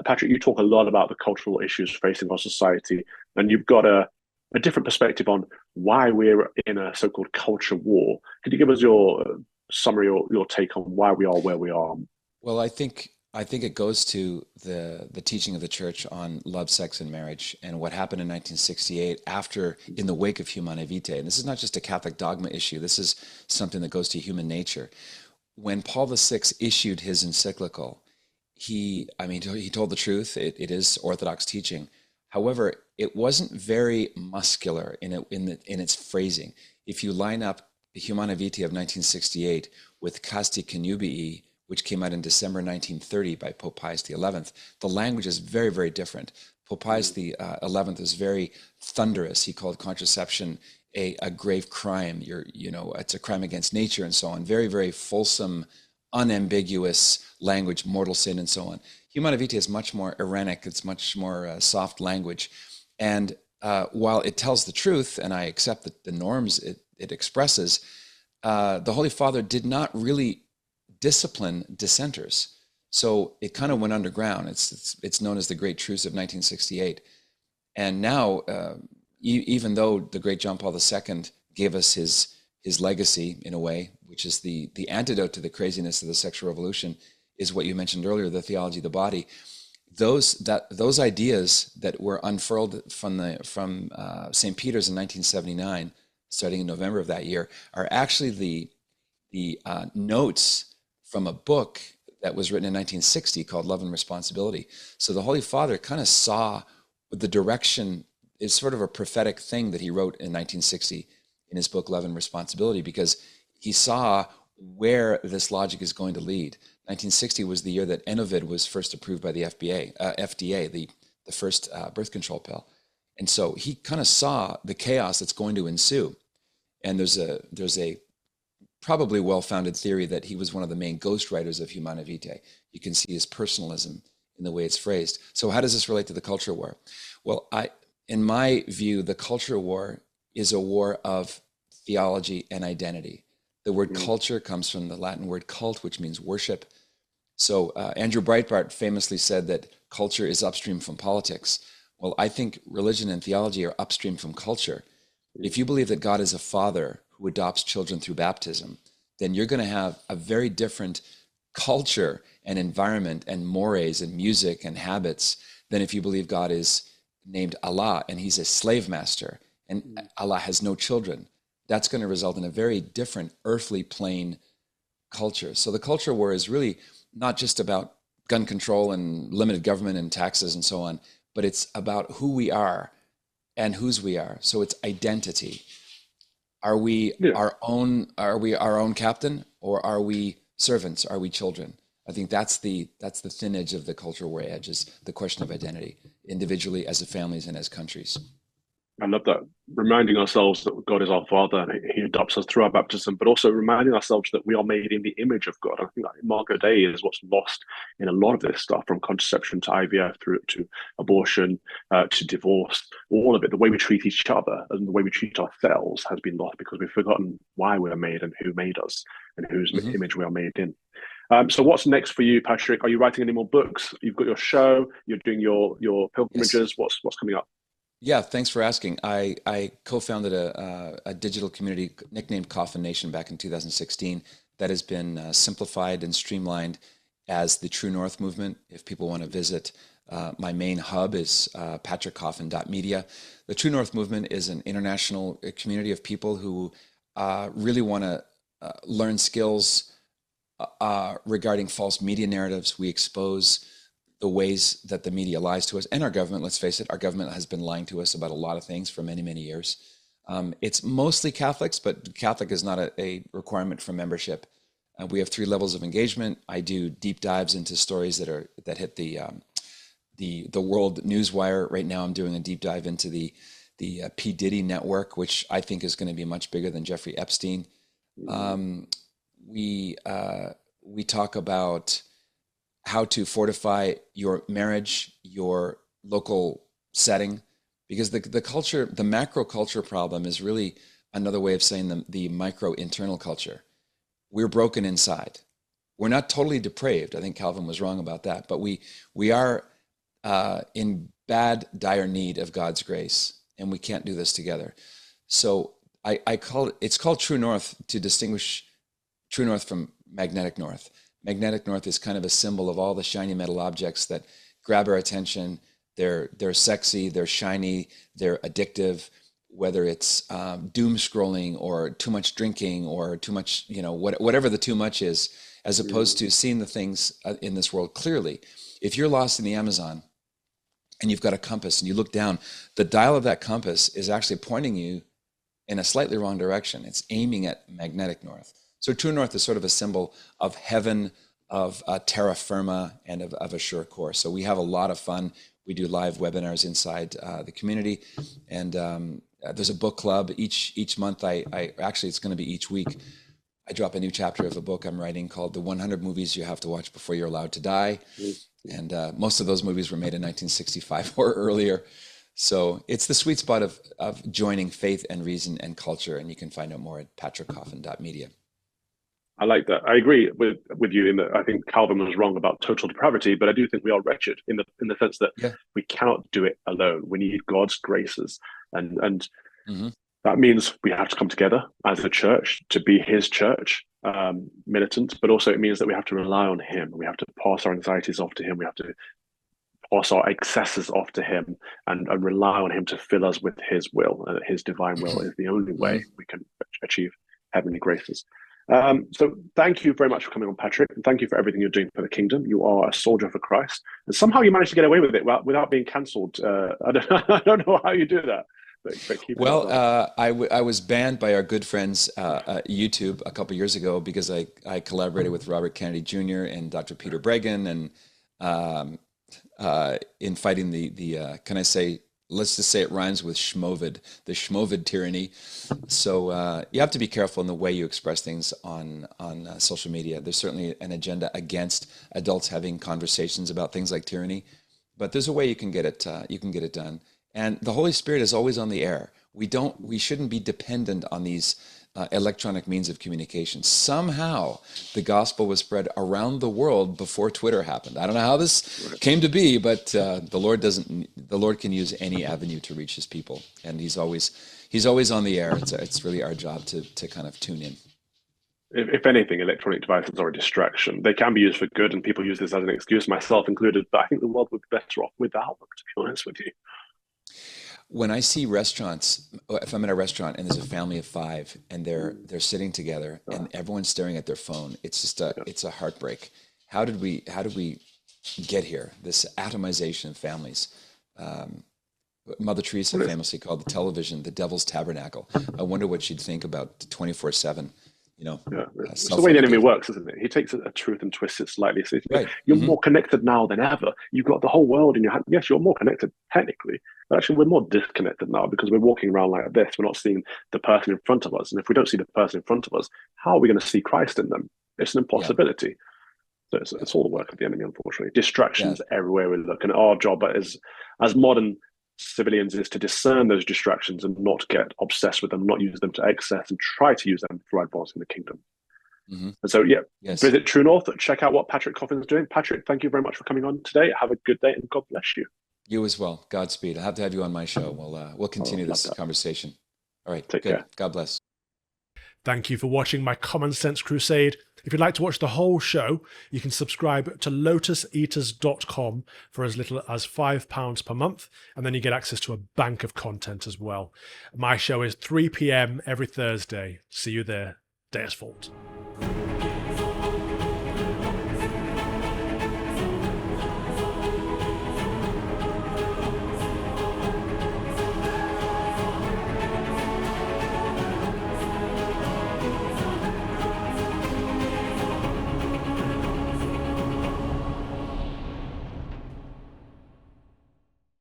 Patrick, you talk a lot about the cultural issues facing our society, and you've got a different perspective on why we're in a so-called culture war. Could you give us your summary or your take on why we are where we are? Well, I think it goes to the teaching of the church on love, sex, and marriage, and what happened in 1968 after, in the wake of Humanae Vitae. And this is not just a Catholic dogma issue. This is something that goes to human nature. When Paul VI issued his encyclical, he told the truth. It is Orthodox teaching. However, it wasn't very muscular in its phrasing. If you line up the Humanae Vitae of 1968 with Casti Connubii, which came out in December 1930 by Pope Pius XI, the language is very, very different. Pope Pius XI is very thunderous. He called contraception a grave crime. It's a crime against nature and so on. Very, very fulsome, unambiguous language, mortal sin and so on. Humanae Vitae is much more Irenic. It's much more soft language. And while it tells the truth, and I accept the norms it expresses, the Holy Father did not really discipline dissenters. So it kind of went underground. It's known as the Great Truce of 1968. And now, even though the great John Paul II gave us his legacy in a way, which is the antidote to the craziness of the sexual revolution, is what you mentioned earlier, the theology of the body. Those ideas that were unfurled from St. Peter's in 1979, starting in November of that year, are actually the notes from a book that was written in 1960 called Love and Responsibility. So the Holy Father kind of saw the direction. Is sort of a prophetic thing that he wrote in 1960 in his book Love and Responsibility, because he saw where this logic is going to lead. 1960 was the year that Enovid was first approved by the FDA, the first birth control pill. And so he kind of saw the chaos that's going to ensue. And there's a probably well-founded theory that he was one of the main ghostwriters of Humanae Vitae. You can see his personalism in the way it's phrased. So how does this relate to the culture war? Well, in my view, the culture war is a war of theology and identity. The word culture comes from the Latin word cult, which means worship. So Andrew Breitbart famously said that culture is upstream from politics. Well, I think religion and theology are upstream from culture. If you believe that God is a father who adopts children through baptism, then you're going to have a very different culture and environment and mores and music and habits than if you believe God is named Allah and he's a slave master and Allah has no children. That's going to result in a very different earthly plane culture. So the culture war is really not just about gun control and limited government and taxes and so on, but it's about who we are and whose we are. So it's identity. Are we Yeah. our own captain, or are we servants? Are we children? I think that's the thin edge of the cultural war edge, is the question of identity, individually, as a families, and as countries. I love that. Reminding ourselves that God is our Father and He adopts us through our baptism, but also reminding ourselves that we are made in the image of God. I think that Margot Day is what's lost in a lot of this stuff, from contraception to IVF through to abortion to divorce. All of it, the way we treat each other and the way we treat ourselves has been lost because we've forgotten why we are made and who made us and whose hmm image we are made in. So what's next for you, Patrick? Are you writing any more books? You've got your show. You're doing your Yes. pilgrimages. What's coming up? Yeah, thanks for asking. I co-founded a digital community nicknamed Coffin Nation back in 2016 that has been simplified and streamlined as the True North movement. If people want to visit, my main hub is patrickcoffin.media. The True North movement is an international community of people who really want to learn skills regarding false media narratives. We expose the ways that the media lies to us, and our government. Let's face it, our government has been lying to us about a lot of things for many, many years. It's mostly Catholics, but Catholic is not a requirement for membership. We have 3 levels of engagement. I do deep dives into stories that hit the world newswire. Right now, I'm doing a deep dive into the P. Diddy network, which I think is going to be much bigger than Jeffrey Epstein. We talk about how to fortify your marriage, your local setting, because the culture, the macro culture problem is really another way of saying the micro internal culture. We're broken inside. We're not totally depraved. I think Calvin was wrong about that, but we are in bad, dire need of God's grace, and we can't do this together. So I call it, it's called True North to distinguish True North from Magnetic North. Magnetic North is kind of a symbol of all the shiny metal objects that grab our attention. They're sexy, they're shiny, they're addictive, whether it's doom scrolling or too much drinking or too much, whatever the too much is, as opposed to seeing the things in this world clearly. If you're lost in the Amazon and you've got a compass and you look down, the dial of that compass is actually pointing you in a slightly wrong direction. It's aiming at magnetic north. So True North is sort of a symbol of heaven, of terra firma, and of a sure course. So we have a lot of fun. We do live webinars inside the community, and there's a book club each month. I actually, it's going to be each week. I drop a new chapter of a book I'm writing called The 100 Movies You Have to Watch Before You're Allowed to Die. And most of those movies were made in 1965 or earlier. So it's the sweet spot of joining faith and reason and culture. And you can find out more at patrickcoffin.media. I like that. I agree with you in that I think Calvin was wrong about total depravity, but I do think we are wretched in the sense that we cannot do it alone. We need God's graces, and that means we have to come together as a church to be His church, militant. But also it means that we have to rely on Him. We have to pass our anxieties off to Him. We have to pass our excesses off to Him and rely on Him to fill us with His will. And His divine will is the only way we can achieve heavenly graces. So thank you very much for coming on, Patrick, and thank you for everything you're doing for the kingdom. You are a soldier for Christ, and somehow you managed to get away with it without being cancelled. I don't know how you do that. But I was banned by our good friends YouTube a couple of years ago because I collaborated with Robert Kennedy Jr. and Dr. Peter Bregan and in fighting the can I say, let's just say it rhymes with Schmovid, the Schmovid tyranny. So you have to be careful in the way you express things on social media. There's certainly an agenda against adults having conversations about things like tyranny, but there's a way you can get it done. And the Holy Spirit is always on the air. We shouldn't be dependent on these electronic means of communication. Somehow the gospel was spread around the world before Twitter happened. I don't know how this came to be, but the Lord can use any avenue to reach His people, and He's always on the air. It's really our job to kind of tune in. If anything, electronic devices are a distraction. They can be used for good, and people use this as an excuse, myself included. But I think the world would be better off without them, to be honest with you. When I see restaurants, if I'm in a restaurant and there's a family of 5 and they're sitting together and everyone's staring at their phone, it's just it's a heartbreak. How did we get here? This atomization of families. Mother Teresa famously called the television the devil's tabernacle. I wonder what she'd think about 24/7. It's the way the enemy works, isn't it? He takes a truth and twists it slightly. So you're more connected now than ever. You've got the whole world in your hand. Yes, you're more connected technically, but actually we're more disconnected now because we're walking around like this. We're not seeing the person in front of us. And if we don't see the person in front of us, how are we going to see Christ in them? It's an impossibility. So it's all the work of the enemy, unfortunately. Distractions everywhere we look. And our job as modern civilians is to discern those distractions and not get obsessed with them, not use them to excess, and try to use them for advancing the kingdom. And so, visit True North, check out what Patrick Coffin is doing. Patrick, thank you very much for coming on today. Have a good day, and God bless you. You as well. Godspeed. I'll have to have you on my show. We'll continue this conversation. All right. Take care. God bless. Thank you for watching my Common Sense Crusade. If you'd like to watch the whole show, you can subscribe to lotuseaters.com for as little as £5 per month, and then you get access to a bank of content as well. My show is 3 p.m. every Thursday. See you there. Deus Vult.